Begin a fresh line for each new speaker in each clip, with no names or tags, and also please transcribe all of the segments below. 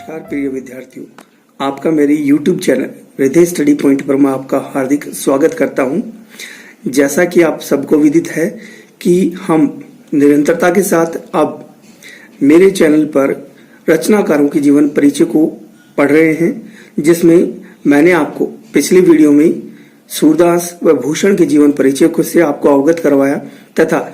नमस्कार प्रिय विद्यार्थियों, आपका मेरे YouTube चैनल हृदय स्टडी पॉइंट पर मैं आपका हार्दिक स्वागत करता हूं। जैसा कि आप सबको विदित है कि हम निरंतरता के साथ अब मेरे चैनल पर रचनाकारों के जीवन परिचय को पढ़ रहे हैं, जिसमें मैंने आपको पिछली वीडियो में सूरदास व भूषण के जीवन परिचय को से आपको अवगत करवाया तथा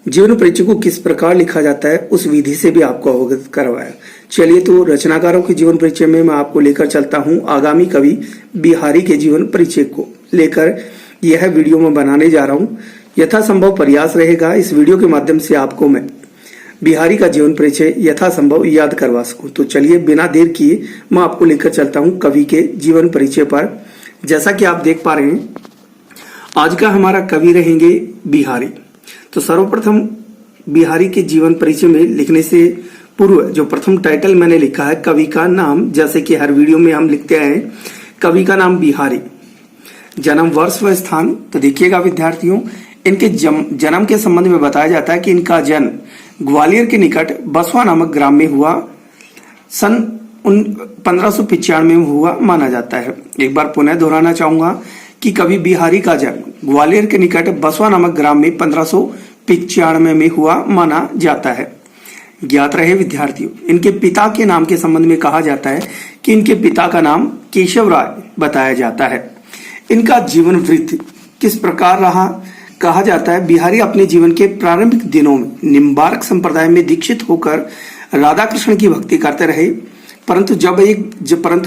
जीवन परिचय को किस प्रकार लिखा जाता है उस विधि से भी आपको अवगत करवाया। चलिए तो रचनाकारों के जीवन परिचय में मैं आपको लेकर चलता हूं। आगामी कवि बिहारी के जीवन परिचय को लेकर यह वीडियो मैं बनाने जा रहा हूं। यथासंभव प्रयास रहेगा इस वीडियो के माध्यम से आपको मैं बिहारी का जीवन परिचय यथासंभव याद करवा सकूं। तो चलिए बिना देर किए मैं आपको लेकर चलता हूं कवि के जीवन परिचय पर। जैसा कि आप देख पा रहे हैं, आज का हमारा कवि रहेंगे बिहारी। तो सर्वप्रथम बिहारी के जीवन परिचय में लिखने से पूर्व जो प्रथम टाइटल मैंने लिखा है कवि का नाम, जैसे कि हर वीडियो में हम लिखते हैं कवि का नाम बिहारी। जन्म वर्ष व स्थान, तो देखिएगा विद्यार्थियों, इनके जन्म के संबंध में बताया जाता है कि इनका जन्म ग्वालियर के निकट बसवा नामक ग्राम में हुआ, सन 1595 में हुआ माना जाता है। एक बार पुनः दोहराना चाहूंगा कि कवि बिहारी का जन्म ग्वालियर के निकट बसवा नामक ग्राम में 1595 में हुआ माना जाता है। ज्ञात रहे विद्यार्थियों, इनके पिता के नाम के संबंध में कहा जाता है कि इनके पिता का नाम केशव राय बताया जाता है। इनका जीवन वृत्त किस प्रकार रहा, कहा जाता है बिहारी अपने जीवन के प्रारंभिक दिनों में निम्बार्क संप्रदाय में दीक्षित होकर राधा कृष्ण की भक्ति करते रहे, परंतु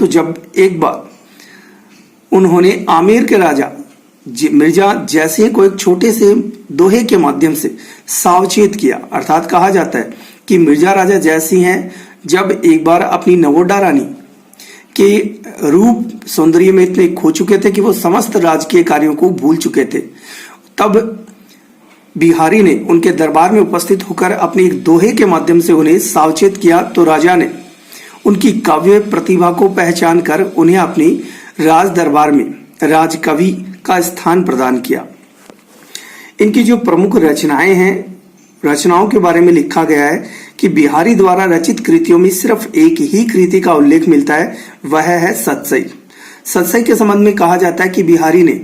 जब एक बार उन्होंने आमेर के राजा मिर्जा जयसिंह को एक छोटे से दोहे के माध्यम से सावचेत किया। अर्थात कहा जाता है कि मिर्जा राजा जयसिंह हैं, जब एक बार अपनी नवोडा रानी के रूप सौंदर्य में इतने खो चुके थे कि वो समस्त राजकीय कार्यों को भूल चुके थे, तब बिहारी ने उनके दरबार में उपस्थित होकर अपने एक दोहे के माध्यम से उन्हें सावचेत किया। तो राजा ने उनकी काव्य प्रतिभा को पहचान कर उन्हें अपनी राज दरबार में राजकवि का स्थान प्रदान किया। इनकी जो प्रमुख रचनाएं हैं, रचनाओं के बारे में लिखा गया है कि बिहारी द्वारा रचित कृतियों में सिर्फ एक ही कृति का उल्लेख मिलता है, वह है सतसई। सतसई के संबंध में कहा जाता है कि बिहारी ने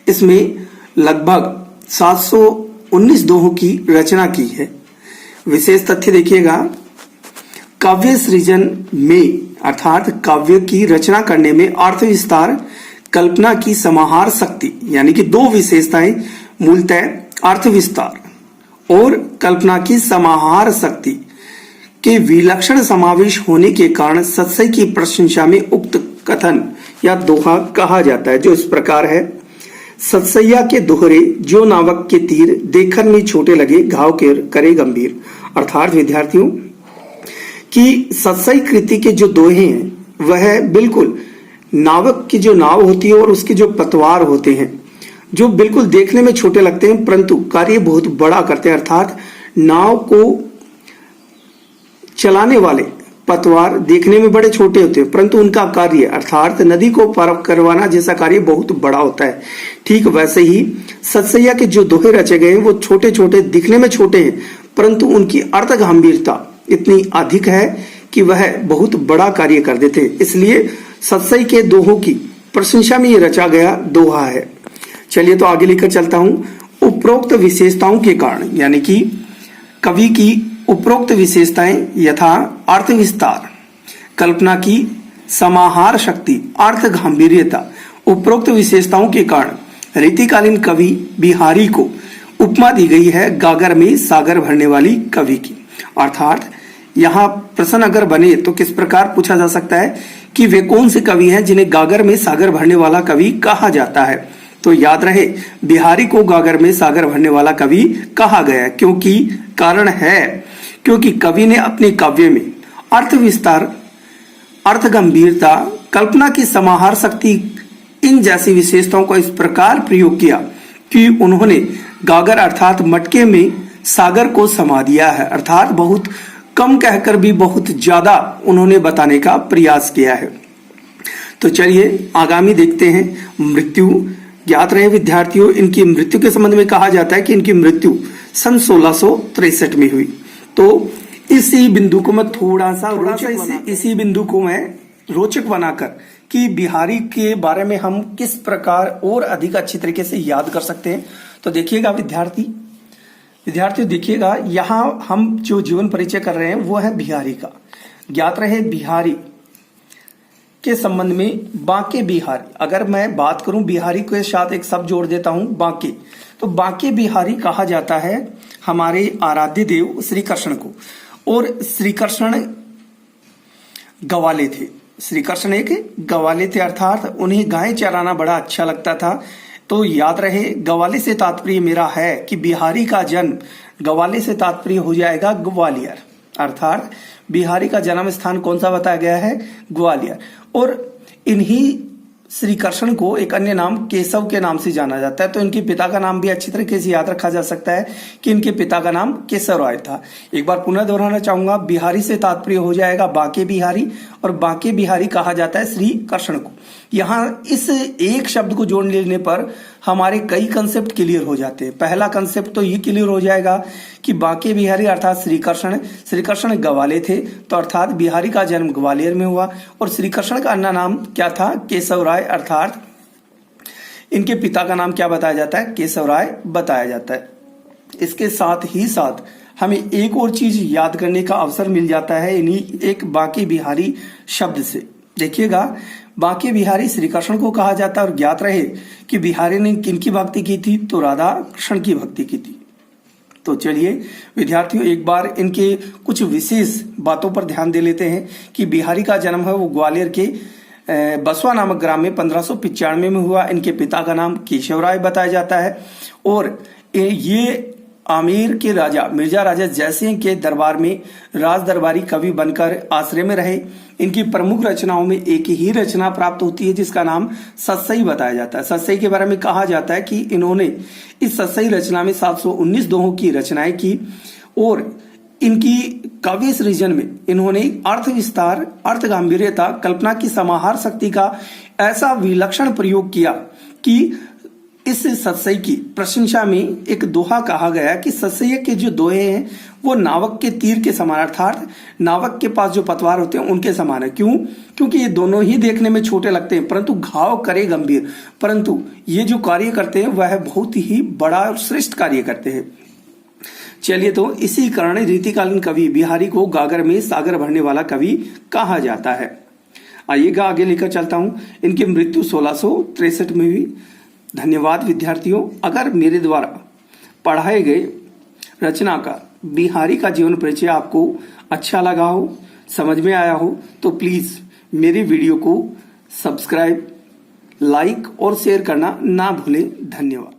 इसमें लगभग 719 दोहों की रचना की है। विशेष तथ्य देखिएगा, काव्य सृजन में अर्थात काव्य की रचना करने में अर्थ विस्तार, कल्पना की समाहार शक्ति, यानी कि दो विशेषताएं मूलतः अर्थ विस्तार और कल्पना की समाहार शक्ति के विलक्षण समावेश होने के कारण सतसई की प्रशंसा में उक्त कथन या दोहा कहा जाता है, जो इस प्रकार है। सतसैया के दोहरे जो नावक के तीर देखन में छोटे लगे, घाव के करे गंभीर। अर्थात विद्यार्थियों कि सतसई कृति के जो दोहे हैं वह बिल्कुल नावक की जो नाव होती है और उसके जो पतवार होते हैं, जो बिल्कुल देखने में छोटे लगते हैं परंतु कार्य बहुत बड़ा करते हैं। अर्थात नाव को चलाने वाले पतवार देखने में बड़े छोटे होते हैं परंतु उनका कार्य अर्थात नदी को पार करवाना जैसा कार्य बहुत बड़ा होता है। ठीक वैसे ही सतसैया के जो दोहे रचे गए हैं वो छोटे छोटे दिखने में छोटे हैं परंतु उनकी अर्थ गंभीरता इतनी अधिक है कि वह बहुत बड़ा कार्य कर देते हैं। इसलिए सतसई के दोहों की प्रशंसा में ये रचा गया दोहा है। चलिए तो आगे लेकर चलता हूं। उपरोक्त विशेषताओं के कारण, यानी कि कवि की उपरोक्त विशेषताएं यथा अर्थ विस्तार, कल्पना की समाहार शक्ति, अर्थ गंभीरता, उपरोक्त विशेषताओं के कारण रीतिकालीन कवि बिहारी को उपमा दी गई है गागर में सागर भरने वाली कवि की। अर्थात यहाँ प्रश्न अगर बने तो किस प्रकार पूछा जा सकता है कि वे कौन से कवि हैं जिन्हें गागर में सागर भरने वाला कवि कहा जाता है। तो याद रहे बिहारी को गागर में सागर भरने वाला कवि कहा गया, क्योंकि कारण है क्योंकि कवि ने अपने काव्य में अर्थ विस्तार, अर्थ गंभीरता, कल्पना की समाहार शक्ति, इन जैसी विशेषताओं को इस प्रकार प्रयोग किया कि उन्होंने गागर अर्थात मटके में सागर को समा दिया है। अर्थात बहुत कम कहकर भी बहुत ज्यादा उन्होंने बताने का प्रयास किया है। तो चलिए आगामी देखते हैं मृत्यु। ज्ञात रहे विद्यार्थियों, इनकी मृत्यु के संबंध में कहा जाता है कि इनकी मृत्यु सन 1663 में हुई। तो इसी बिंदु को मैं थोड़ा सा इसी बिंदु को मैं रोचक बनाकर कि बिहारी के बारे में हम किस प्रकार और अधिक अच्छी तरीके से याद कर सकते हैं। तो देखिएगा विद्यार्थियों देखिएगा, यहां हम जो जीवन परिचय कर रहे हैं वो है बिहारी का। ज्ञात रहे बिहारी के संबंध में बांके बिहारी, अगर मैं बात करूं बिहारी के साथ एक शब्द जोड़ देता हूं बांके, तो बांके बिहारी कहा जाता है हमारे आराध्य देव श्री कृष्ण को। और श्री कृष्ण गवाले थे, श्री कृष्ण एक गवाले थे, अर्थात उन्हें गाय चराना बड़ा अच्छा लगता था। तो याद रहे गवाले से तात्पर्य मेरा है कि बिहारी का जन्म, गवाले से तात्पर्य हो जाएगा ग्वालियर, अर्थात बिहारी का जन्म स्थान कौन सा बताया गया है, ग्वालियर। और इन्हीं श्री कृष्ण को एक अन्य नाम केशव के नाम से जाना जाता है। तो इनके पिता का नाम भी अच्छी तरीके से याद रखा जा सकता है कि इनके पिता का नाम केशव राय था। एक बार पुनः दोहराना चाहूंगा, बिहारी से तात्पर्य हो जाएगा बांके बिहारी, और बांके बिहारी कहा जाता है श्री कृष्ण को। यहाँ इस एक शब्द को जोड़ लेने पर हमारे कई कंसेप्ट क्लियर हो जाते हैं। पहला कंसेप्ट तो ये क्लियर हो जाएगा कि बांके बिहारी अर्थात श्री कृष्ण गवाले थे, तो अर्थात बिहारी का जन्म ग्वालियर में हुआ। और श्री कृष्ण का अन्य नाम क्या था, केशव राय, अर्थात इनके पिता का नाम क्या बताया जाता है, केशव राय बताया जाता है। इसके साथ ही साथ हमें एक और चीज याद करने का अवसर मिल जाता है इन्हीं एक बांके बिहारी शब्द से। देखिएगा, बांके बिहारी श्री कृष्ण को कहा जाता है। और ज्ञात रहे कि बिहारी ने किनकी भक्ति की थी, तो राधा कृष्ण की भक्ति की थी। तो चलिए विद्यार्थियों, एक बार इनके कुछ विशेष बातों पर ध्यान दे लेते हैं कि बिहारी का जन्म है वो ग्वालियर के बसवा नामक ग्राम में 1595 में हुआ। इनके पिता का नाम केशव राय बताया जाता है। और ये आमेर के राजा मिर्जा राजा जयसिंह के दरबार में राज दरबारी कवि बनकर आश्रय में रहे। इनकी प्रमुख रचनाओं में एक ही रचना प्राप्त होती है जिसका नाम सतसई बताया जाता है। सतसई के बारे में कहा जाता है कि इन्होंने इस सतसई रचना में 719 दोहों की रचनाएं की। और इनकी काव्य सृजन में इन्होंने अर्थ विस्तार, अर्थ गांभीर्यता, कल्पना की समाहार शक्ति का ऐसा विलक्षण प्रयोग किया कि इस सतसई की प्रशंसा में एक दोहा कहा गया कि सतसई के जो दोहे हैं वो नावक के तीर के समान, अर्थात नावक के पास जो पतवार होते हैं उनके समान है। क्यों? क्योंकि ये दोनों ही देखने में छोटे लगते हैं परंतु घाव करे गंभीर, परंतु ये जो कार्य करते हैं वह बहुत ही बड़ा और श्रेष्ठ कार्य करते हैं। चलिए, तो इसी कारण रीतिकालीन कवि बिहारी को गागर में सागर भरने वाला कवि कहा जाता है। आइएगा आगे लेकर चलता हूं। इनकी मृत्यु 1663 में हुई। धन्यवाद विद्यार्थियों। अगर मेरे द्वारा पढ़ाए गए रचना का बिहारी का जीवन परिचय आपको अच्छा लगा हो, समझ में आया हो, तो प्लीज मेरे वीडियो को सब्सक्राइब, लाइक और शेयर करना ना भूलें। धन्यवाद।